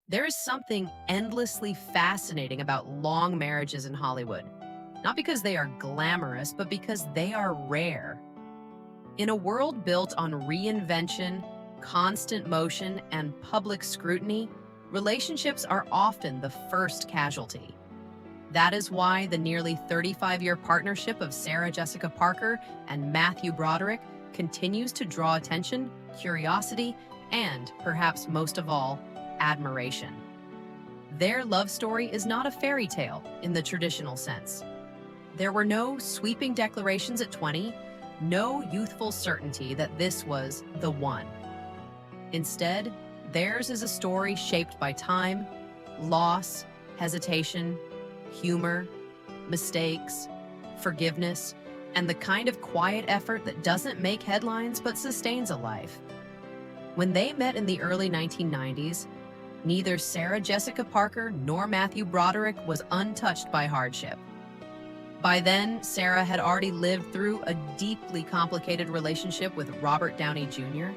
There is something endlessly fascinating about long marriages in Hollywood. Not because they are glamorous, but because they are rare. In a world built on reinvention, constant motion, and public scrutiny, relationships are often the first casualty. That is why the nearly 35-year partnership of Sarah Jessica Parker and Matthew Broderick continues to draw attention, curiosity, and, perhaps most of all, admiration. Their love story is not a fairy tale in the traditional sense. There were no sweeping declarations at 20, no youthful certainty that this was the one. Instead, theirs is a story shaped by time, loss, hesitation, humor, mistakes, forgiveness, and the kind of quiet effort that doesn't make headlines but sustains a life. When they met in the early 1990s, neither Sarah Jessica Parker nor Matthew Broderick was untouched by hardship. By then, Sarah had already lived through a deeply complicated relationship with Robert Downey Jr.,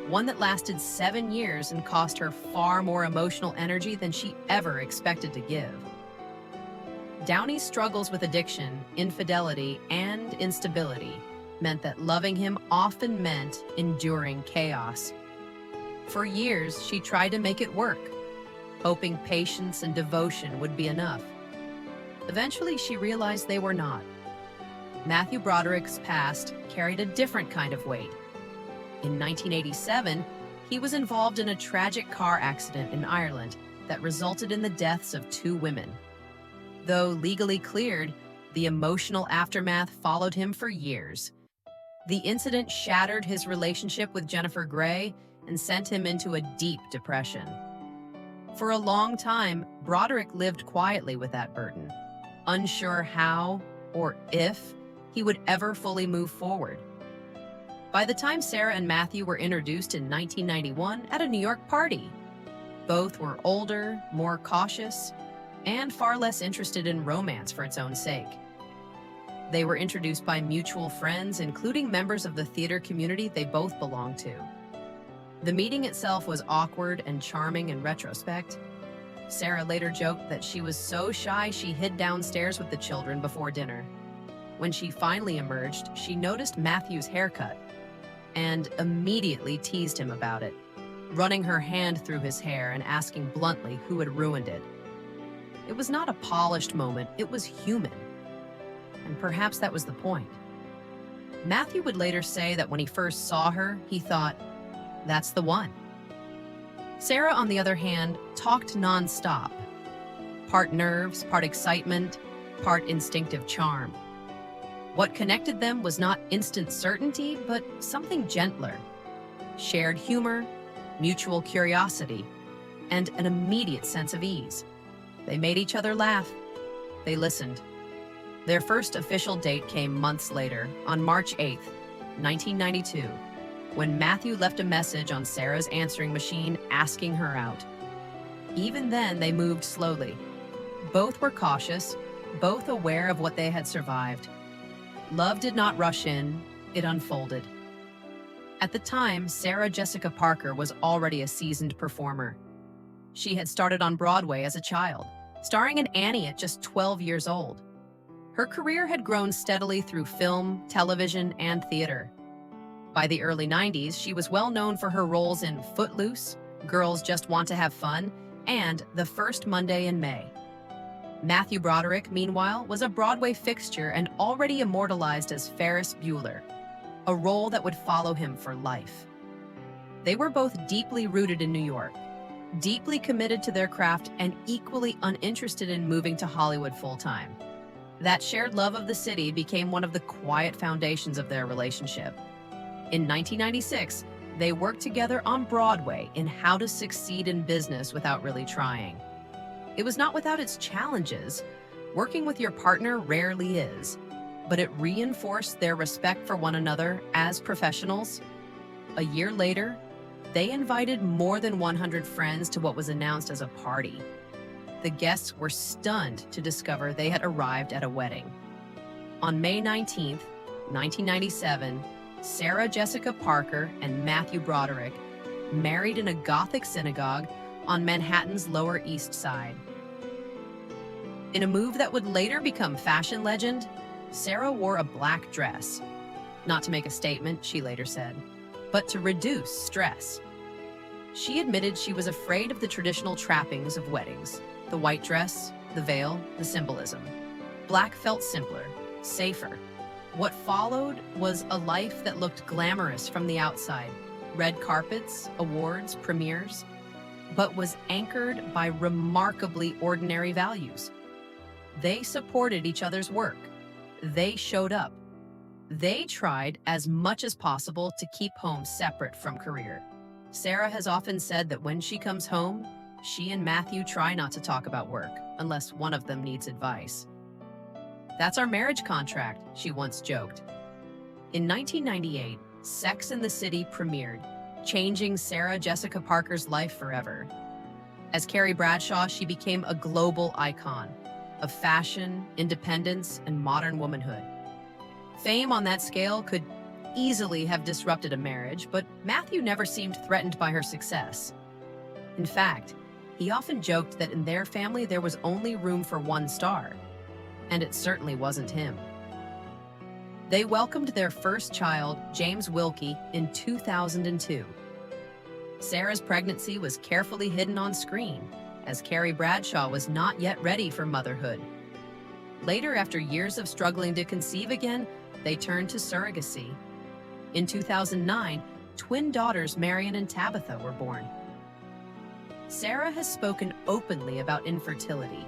one that lasted 7 years and cost her far more emotional energy than she ever expected to give. Downey's struggles with addiction, infidelity, and instability meant that loving him often meant enduring chaos. For years, she tried to make it work, hoping patience and devotion would be enough. Eventually, she realized they were not. Matthew Broderick's past carried a different kind of weight. In 1987, he was involved in a tragic car accident in Ireland that resulted in the deaths of 2 women. Though legally cleared, the emotional aftermath followed him for years. The incident shattered his relationship with Jennifer Grey and sent him into a deep depression. For a long time, Broderick lived quietly with that burden, unsure how or if he would ever fully move forward. By the time Sarah and Matthew were introduced in 1991 at a New York party, both were older, more cautious, and far less interested in romance for its own sake. They were introduced by mutual friends, including members of the theater community they both belonged to. The meeting itself was awkward and charming in retrospect. Sarah later joked that she was so shy she hid downstairs with the children before dinner. When she finally emerged, she noticed Matthew's haircut and immediately teased him about it, running her hand through his hair and asking bluntly who had ruined it. It was not a polished moment, it was human. And perhaps that was the point. Matthew would later say that when he first saw her, he thought, "That's the one." Sarah, on the other hand, talked nonstop. Part nerves, part excitement, part instinctive charm. What connected them was not instant certainty, but something gentler. Shared humor, mutual curiosity, and an immediate sense of ease. They made each other laugh. They listened. Their first official date came months later, on March 8th, 1992, when Matthew left a message on Sarah's answering machine asking her out. Even then, they moved slowly. Both were cautious, both aware of what they had survived. Love did not rush in, it unfolded. At the time, Sarah Jessica Parker was already a seasoned performer. She had started on Broadway as a child, starring in Annie at just 12 years old. Her career had grown steadily through film, television, and theater. By the early 90s, she was well known for her roles in Footloose, Girls Just Want to Have Fun, and The First Monday in May. Matthew Broderick, meanwhile, was a Broadway fixture and already immortalized as Ferris Bueller, a role that would follow him for life. They were both deeply rooted in New York, deeply committed to their craft, and equally uninterested in moving to Hollywood full-time. That shared love of the city became one of the quiet foundations of their relationship. In 1996, they worked together on Broadway in How to Succeed in Business Without Really Trying. It was not without its challenges. Working with your partner rarely is, but it reinforced their respect for one another as professionals. A year later, they invited more than 100 friends to what was announced as a party. The guests were stunned to discover they had arrived at a wedding. On May 19, 1997, Sarah Jessica Parker and Matthew Broderick married in a Gothic synagogue on Manhattan's Lower East Side. In a move that would later become fashion legend, Sarah wore a black dress. Not to make a statement, she later said, but to reduce stress. She admitted she was afraid of the traditional trappings of weddings: the white dress, the veil, the symbolism. Black felt simpler, safer. What followed was a life that looked glamorous from the outside: red carpets, awards, premieres, but was anchored by remarkably ordinary values. They supported each other's work. They showed up. They tried as much as possible to keep home separate from career. Sarah has often said that when she comes home, she and Matthew try not to talk about work unless one of them needs advice. "That's our marriage contract," she once joked. In 1998, Sex and the City premiered, changing Sarah Jessica Parker's life forever. As Carrie Bradshaw, she became a global icon of fashion, independence, and modern womanhood. Fame on that scale could easily have disrupted a marriage, but Matthew never seemed threatened by her success. In fact, he often joked that in their family there was only room for one star, and it certainly wasn't him. They welcomed their first child, James Wilkie, in 2002. Sarah's pregnancy was carefully hidden on screen, as Carrie Bradshaw was not yet ready for motherhood. Later, after years of struggling to conceive again, they turned to surrogacy. In 2009, twin daughters Marion and Tabitha were born. Sarah has spoken openly about infertility,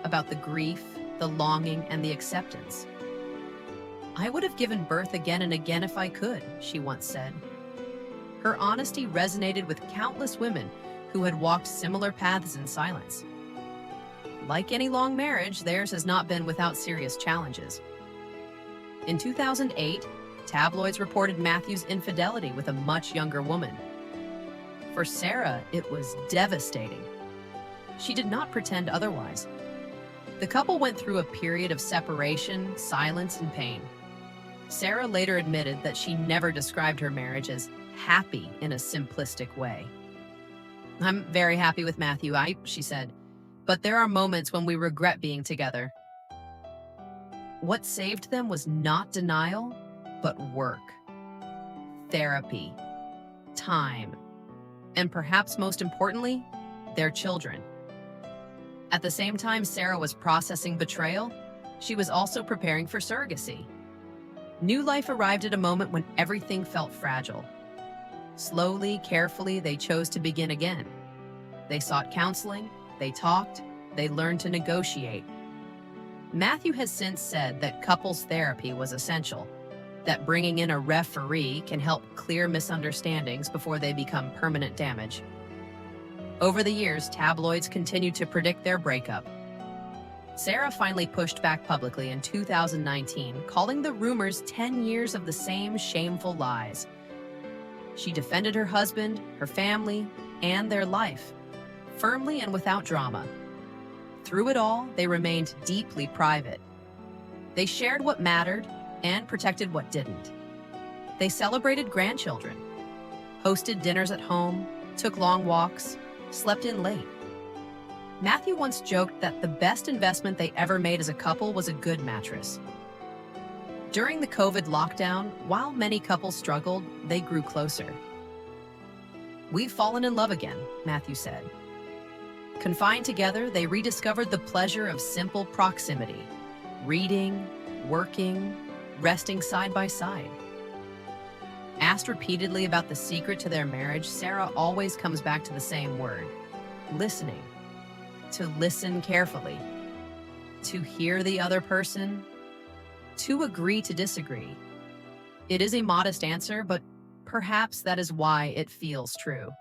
about the grief, the longing, and the acceptance. "I would have given birth again and again if I could," she once said. Her honesty resonated with countless women who had walked similar paths in silence. Like any long marriage, theirs has not been without serious challenges. In 2008, tabloids reported Matthew's infidelity with a much younger woman. For Sarah, it was devastating. She did not pretend otherwise. The couple went through a period of separation, silence, and pain. Sarah later admitted that she never described her marriage as happy in a simplistic way. "I'm very happy with Matthew, she said, but there are moments when we regret being together." What saved them was not denial, but work, therapy, time, and perhaps most importantly, their children. At the same time Sarah was processing betrayal, she was also preparing for surrogacy. New life arrived at a moment when everything felt fragile. Slowly, carefully, they chose to begin again. They sought counseling, they talked, they learned to negotiate. Matthew has since said that couples therapy was essential, that bringing in a referee can help clear misunderstandings before they become permanent damage. Over the years, tabloids continued to predict their breakup. Sarah finally pushed back publicly in 2019, calling the rumors 10 years of the same shameful lies. She defended her husband, her family, and their life, firmly and without drama. Through it all, they remained deeply private. They shared what mattered and protected what didn't. They celebrated grandchildren, hosted dinners at home, took long walks, slept in late. Matthew once joked that the best investment they ever made as a couple was a good mattress. During the COVID lockdown, while many couples struggled, they grew closer. "We've fallen in love again," Matthew said. Confined together, they rediscovered the pleasure of simple proximity: reading, working, resting side by side. Asked repeatedly about the secret to their marriage, Sarah always comes back to the same word: listening. To listen carefully, to hear the other person, to agree to disagree. It is a modest answer, but perhaps that is why it feels true.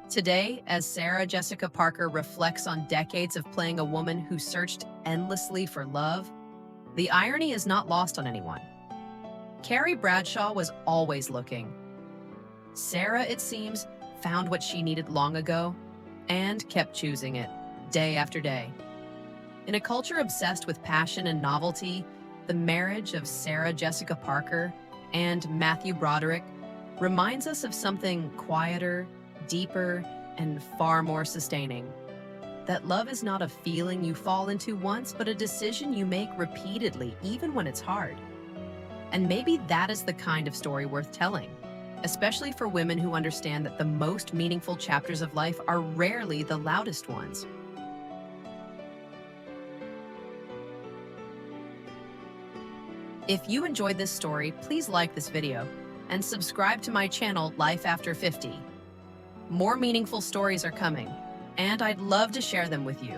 Today, as Sarah Jessica Parker reflects on decades of playing a woman who searched endlessly for love, the irony is not lost on anyone. Carrie Bradshaw was always looking. Sarah, it seems, found what she needed long ago and kept choosing it, day after day. In a culture obsessed with passion and novelty, the marriage of Sarah Jessica Parker and Matthew Broderick reminds us of something quieter, deeper, and far more sustaining. That love is not a feeling you fall into once, but a decision you make repeatedly, even when it's hard. And maybe that is the kind of story worth telling, especially for women who understand that the most meaningful chapters of life are rarely the loudest ones. If you enjoyed this story, please like this video and subscribe to my channel, Life After 50. More meaningful stories are coming, and I'd love to share them with you.